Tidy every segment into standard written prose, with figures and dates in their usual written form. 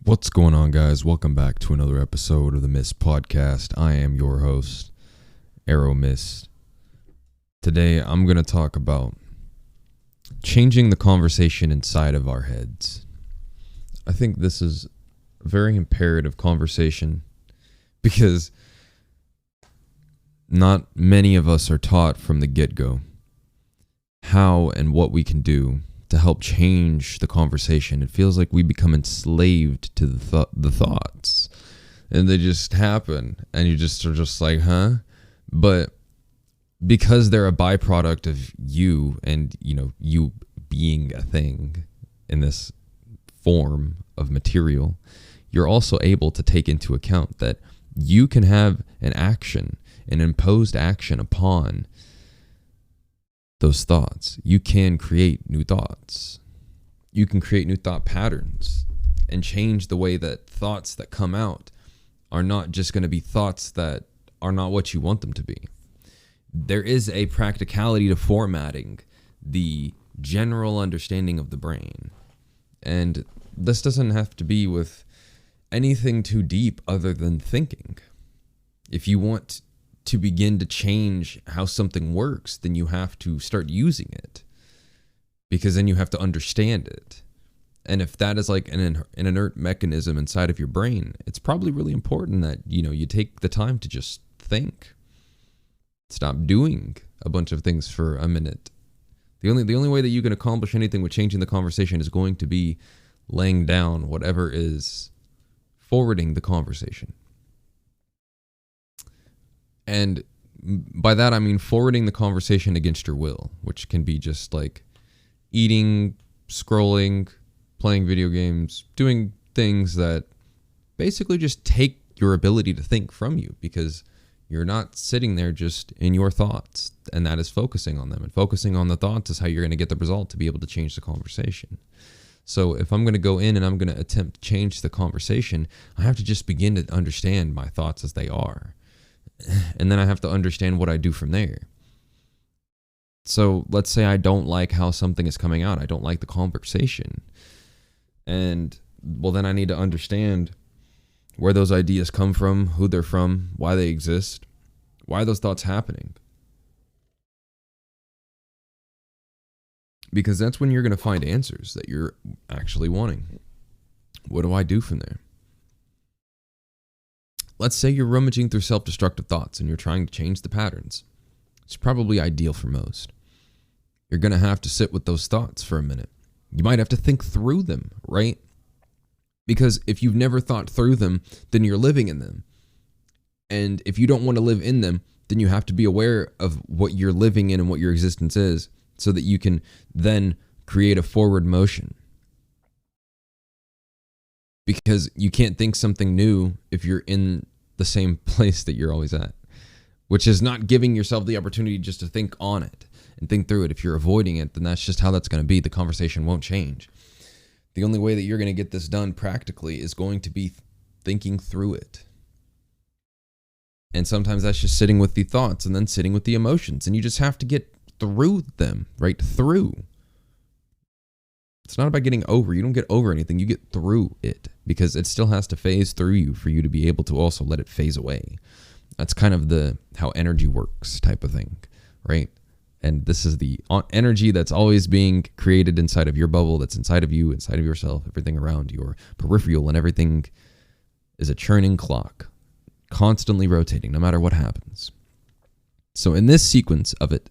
What's going on, guys? Welcome back to another episode of the Mist Podcast. I am your host, Arrow Mist. Today, I'm going to talk about changing the conversation inside of our heads. I think this is a very imperative conversation because not many of us are taught from the get-go how and what we can do to help change the conversation. It feels like we become enslaved to the thoughts, and they just happen, and you just are just like, huh? But because they're a byproduct of you and, you being a thing in this form of material, you're also able to take into account that you can have an imposed action upon those thoughts. You can create new thoughts. You can create new thought patterns and change the way that thoughts that come out are not just going to be thoughts that are not what you want them to be. There is a practicality to formatting the general understanding of the brain. And this doesn't have to be with anything too deep other than thinking. If you want to begin to change how something works, then you have to start using it, because then you have to understand it. And if that is like an inert mechanism inside of your brain, it's probably really important that you take the time to just think. Stop doing a bunch of things for a minute. The only way that you can accomplish anything with changing the conversation is going to be laying down whatever is forwarding the conversation. And by that, I mean forwarding the conversation against your will, which can be just like eating, scrolling, playing video games, doing things that basically just take your ability to think from you, because you're not sitting there just in your thoughts, and that is focusing on them. And focusing on the thoughts is how you're going to get the result to be able to change the conversation. So if I'm going to go in and I'm going to attempt to change the conversation, I have to just begin to understand my thoughts as they are. And then I have to understand what I do from there. So let's say I don't like how something is coming out. I don't like the conversation. And well, then I need to understand where those ideas come from, who they're from, why they exist, why are those thoughts happening. Because that's when you're going to find answers that you're actually wanting. What do I do from there? Let's say you're rummaging through self-destructive thoughts and you're trying to change the patterns. It's probably ideal for most. You're going to have to sit with those thoughts for a minute. You might have to think through them, right? Because if you've never thought through them, then you're living in them. And if you don't want to live in them, then you have to be aware of what you're living in and what your existence is, so that you can then create a forward motion. Because you can't think something new if you're in the same place that you're always at, which is not giving yourself the opportunity just to think on it and think through it. If you're avoiding it, then that's just how that's going to be. The conversation won't change. The only way that you're going to get this done practically is going to be thinking through it. And sometimes that's just sitting with the thoughts and then sitting with the emotions. And you just have to get through them, right? Through. It's not about getting over. You don't get over anything. You get through it, because it still has to phase through you for you to be able to also let it phase away. That's kind of how energy works type of thing, right? And this is the energy that's always being created inside of your bubble, that's inside of you, inside of yourself, everything around your peripheral, and everything is a churning clock, constantly rotating no matter what happens. So in this sequence of it,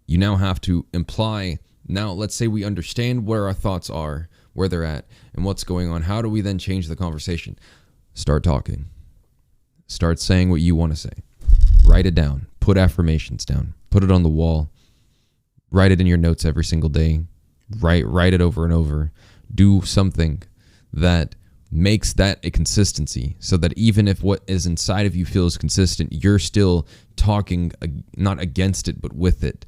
you now have to imply. Now, let's say we understand where our thoughts are, where they're at, and what's going on. How do we then change the conversation? Start talking. Start saying what you want to say. Write it down. Put affirmations down. Put it on the wall. Write it in your notes every single day. Write it over and over. Do something that makes that a consistency, so that even if what is inside of you feels consistent, you're still talking not against it, but with it.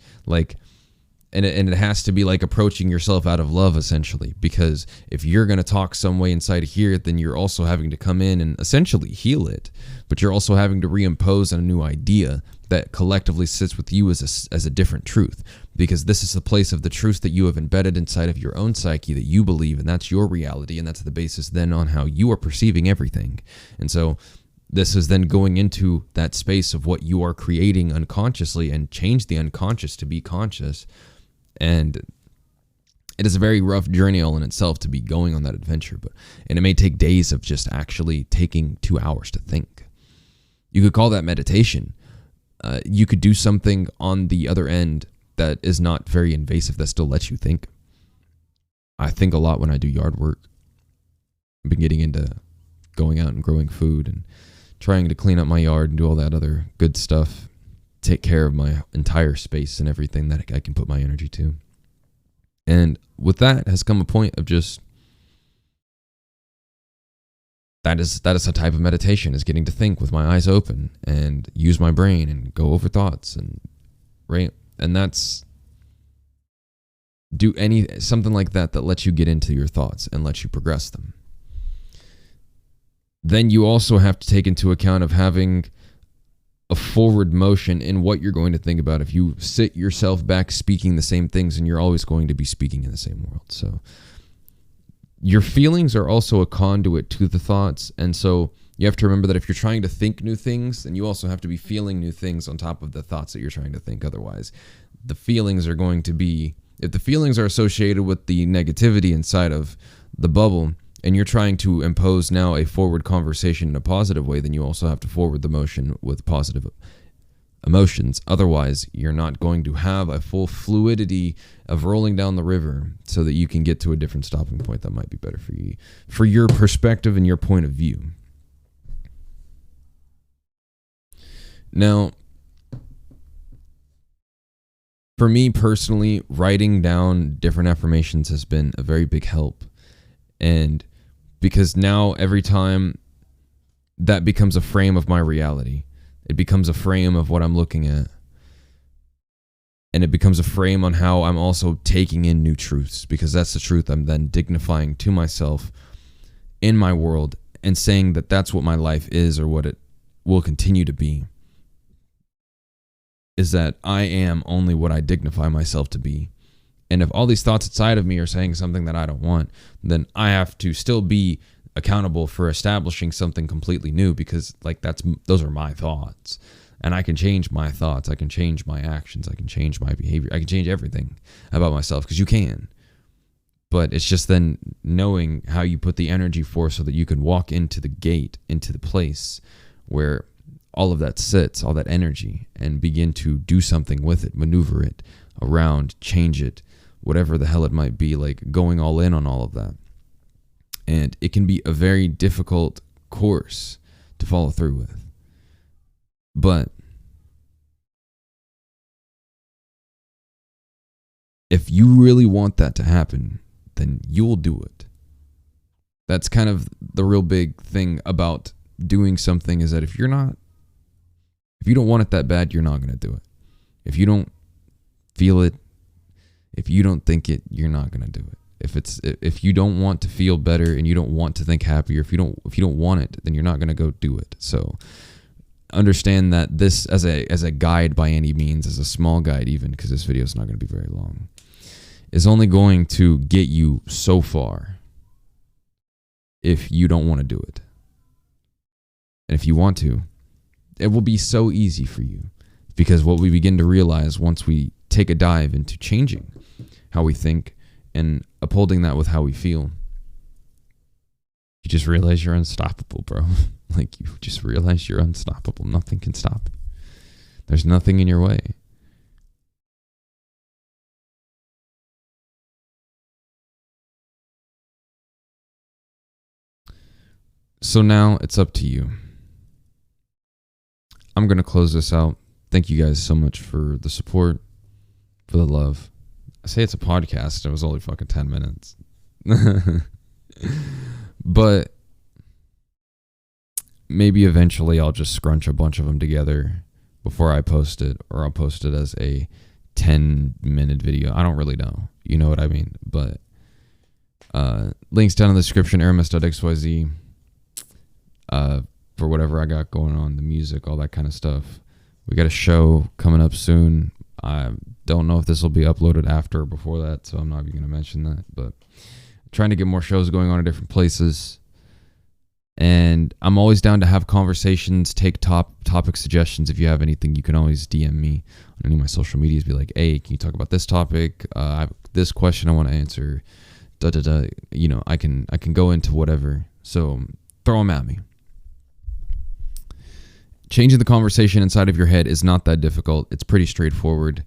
And it has to be like approaching yourself out of love, essentially, because if you're going to talk some way inside of here, then you're also having to come in and essentially heal it, but you're also having to reimpose a new idea that collectively sits with you as a different truth, because this is the place of the truth that you have embedded inside of your own psyche that you believe, and that's your reality, and that's the basis then on how you are perceiving everything. And so this is then going into that space of what you are creating unconsciously, and change the unconscious to be conscious. And it is a very rough journey all in itself to be going on that adventure, and it may take days of just actually taking 2 hours to think. You could call that meditation. You could do something on the other end that is not very invasive, that still lets you think. I think a lot when I do yard work. I've been getting into going out and growing food and trying to clean up my yard and do all that other good stuff. Take care of my entire space and everything that I can put my energy to. And with that has come a point of just, that is a type of meditation, is getting to think with my eyes open and use my brain and go over thoughts, and right. And that's something like that lets you get into your thoughts and lets you progress them. Then you also have to take into account of having a forward motion in what you're going to think about. If you sit yourself back speaking the same things, and you're always going to be speaking in the same world. So your feelings are also a conduit to the thoughts. And so you have to remember that if you're trying to think new things, then you also have to be feeling new things on top of the thoughts that you're trying to think. Otherwise, the feelings are going to be, if the feelings are associated with the negativity inside of the bubble, and you're trying to impose now a forward conversation in a positive way, then you also have to forward the motion with positive emotions. Otherwise, you're not going to have a full fluidity of rolling down the river so that you can get to a different stopping point that might be better for you, for your perspective and your point of view. Now, for me personally, writing down different affirmations has been a very big help. And because now every time that becomes a frame of my reality, it becomes a frame of what I'm looking at. And it becomes a frame on how I'm also taking in new truths, because that's the truth I'm then dignifying to myself in my world, and saying that that's what my life is, or what it will continue to be, is that I am only what I dignify myself to be. And if all these thoughts inside of me are saying something that I don't want, then I have to still be accountable for establishing something completely new, because those are my thoughts, and I can change my thoughts, I can change my actions, I can change my behavior, I can change everything about myself, because you can. But it's just then knowing how you put the energy for, so that you can walk into the gate, into the place where all of that sits, all that energy, and begin to do something with it, maneuver it around, change it, whatever the hell it might be, like going all in on all of that. And it can be a very difficult course to follow through with. But if you really want that to happen, then you'll do it. That's kind of the real big thing about doing something, is that if you don't want it that bad, you're not going to do it. If you don't feel it, if you don't think it, you're not going to do it. If you don't want to feel better, and you don't want to think happier, if you don't want it, then you're not going to go do it. So understand that this, as a guide by any means, as a small guide even, because this video is not going to be very long, is only going to get you so far if you don't want to do it. And if you want to, it will be so easy for you, because what we begin to realize once we take a dive into changing how we think and upholding that with how we feel, you just realize you're unstoppable, bro. Like, you just realize you're unstoppable. Nothing can stop you. There's nothing in your way. So now it's up to you. I'm going to close this out. Thank you guys so much for the support, for the love. I say it's a podcast. It was only fucking 10 minutes. But maybe eventually I'll just scrunch a bunch of them together before I post it, or I'll post it as a 10-minute video. I don't really know. You know what I mean? But links down in the description, aramis.xyz, for whatever I got going on, the music, all that kind of stuff. We got a show coming up soon. I don't know if this will be uploaded after or before that, so I'm not even going to mention that. But trying to get more shows going on in different places. And I'm always down to have conversations, take topic suggestions. If you have anything, you can always DM me on any of my social medias. Be like, hey, can you talk about this topic? I have this question I want to answer. You know, I can go into whatever. So throw them at me. Changing the conversation inside of your head is not that difficult. It's pretty straightforward.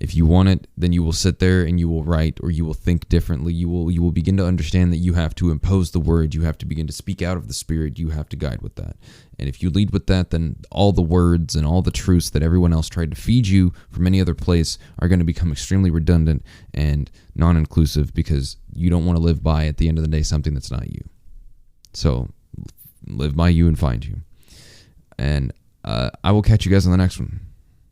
If you want it, then you will sit there and you will write, or you will think differently. You will begin to understand that you have to impose the word. You have to begin to speak out of the spirit. You have to guide with that. And if you lead with that, then all the words and all the truths that everyone else tried to feed you from any other place are going to become extremely redundant and non-inclusive, because you don't want to live by, at the end of the day, something that's not you. So live by you and find you. And I will catch you guys on the next one.